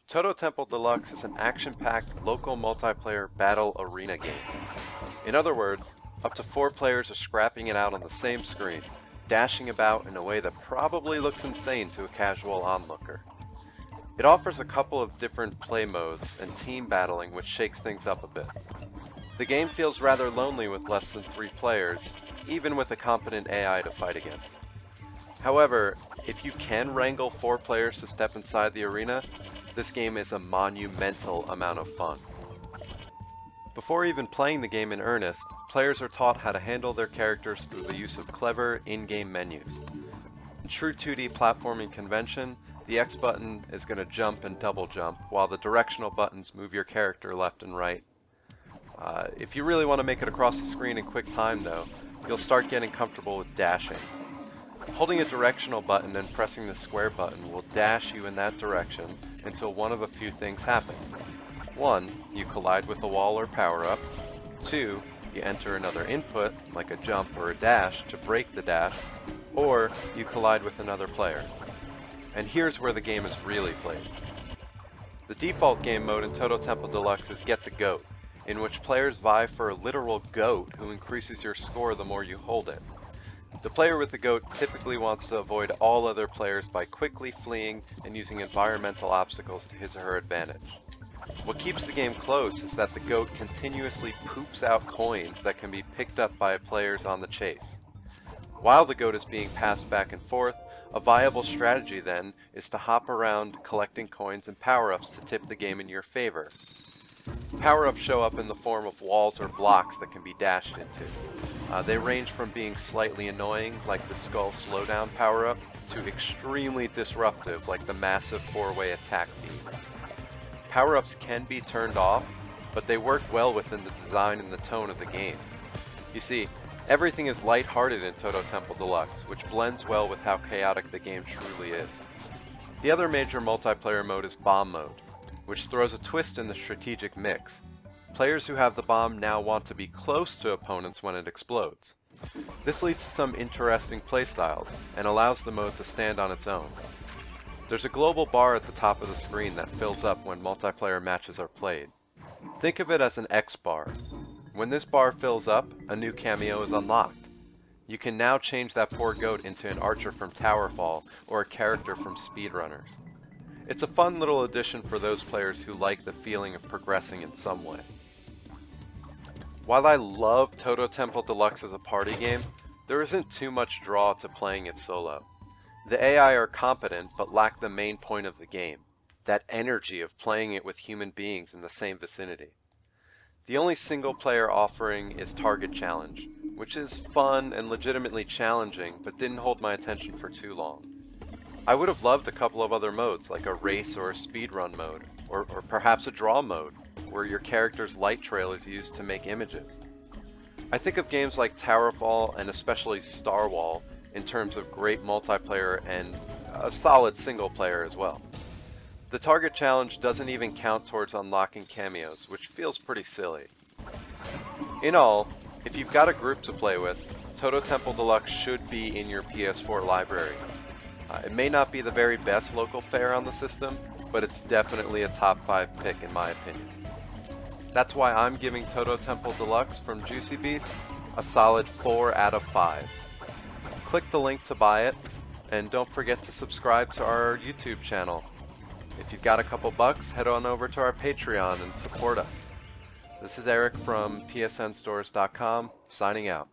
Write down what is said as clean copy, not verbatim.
Toto Temple Deluxe is an action-packed local multiplayer battle arena game. In other words, up to 4 players are scrapping it out on the same screen, dashing about in a way that probably looks insane to a casual onlooker. It offers a couple of different play modes and team battling, which shakes things up a bit. The game feels rather lonely with less than 3 players, even with a competent AI to fight against. However, if you can wrangle 4 players to step inside the arena, this game is a monumental amount of fun. Before even playing the game in earnest, players are taught how to handle their characters through the use of clever in-game menus. In true 2D platforming convention, the X button is going to jump and double jump, while the directional buttons move your character left and right. If you really want to make it across the screen in quick time though, you'll start getting comfortable with dashing. Holding a directional button and pressing the square button will dash you in that direction until one of a few things happens. 1. You collide with a wall or power-up. 2. You enter another input, like a jump or a dash, to break the dash. Or you collide with another player. And here's where the game is really played. The default game mode in Toto Temple Deluxe is Get the Goat, in which players vie for a literal goat who increases your score the more you hold it. The player with the goat typically wants to avoid all other players by quickly fleeing and using environmental obstacles to his or her advantage. What keeps the game close is that the goat continuously poops out coins that can be picked up by players on the chase. While the goat is being passed back and forth, a viable strategy then is to hop around collecting coins and power-ups to tip the game in your favor. Power-ups show up in the form of walls or blocks that can be dashed into. They range from being slightly annoying, like the skull slowdown power-up, to extremely disruptive, like the massive 4-way attack beam. Power-ups can be turned off, but they work well within the design and the tone of the game. You see, everything is light-hearted in Toto Temple Deluxe, which blends well with how chaotic the game truly is. The other major multiplayer mode is Bomb Mode, which throws a twist in the strategic mix. Players who have the bomb now want to be close to opponents when it explodes. This leads to some interesting playstyles, and allows the mode to stand on its own. There's a global bar at the top of the screen that fills up when multiplayer matches are played. Think of it as an X bar. When this bar fills up, a new cameo is unlocked. You can now change that poor goat into an archer from Towerfall, or a character from Speedrunners. It's a fun little addition for those players who like the feeling of progressing in some way. While I love Toto Temple Deluxe as a party game, there isn't too much draw to playing it solo. The AI are competent but lack the main point of the game, that energy of playing it with human beings in the same vicinity. The only single player offering is Target Challenge, which is fun and legitimately challenging but didn't hold my attention for too long. I would have loved a couple of other modes, like a race or a speedrun mode, or perhaps a draw mode, where your character's light trail is used to make images. I think of games like Towerfall and especially Starwall in terms of great multiplayer and a solid single player as well. The Target Challenge doesn't even count towards unlocking cameos, which feels pretty silly. In all, if you've got a group to play with, Toto Temple Deluxe should be in your PS4 library. It may not be the very best local fare on the system, but it's definitely a top 5 pick in my opinion. That's why I'm giving Toto Temple Deluxe from Juicy Beast a solid 4 out of 5. Click the link to buy it, and don't forget to subscribe to our YouTube channel. If you've got a couple bucks, head on over to our Patreon and support us. This is Eric from psnstores.com, signing out.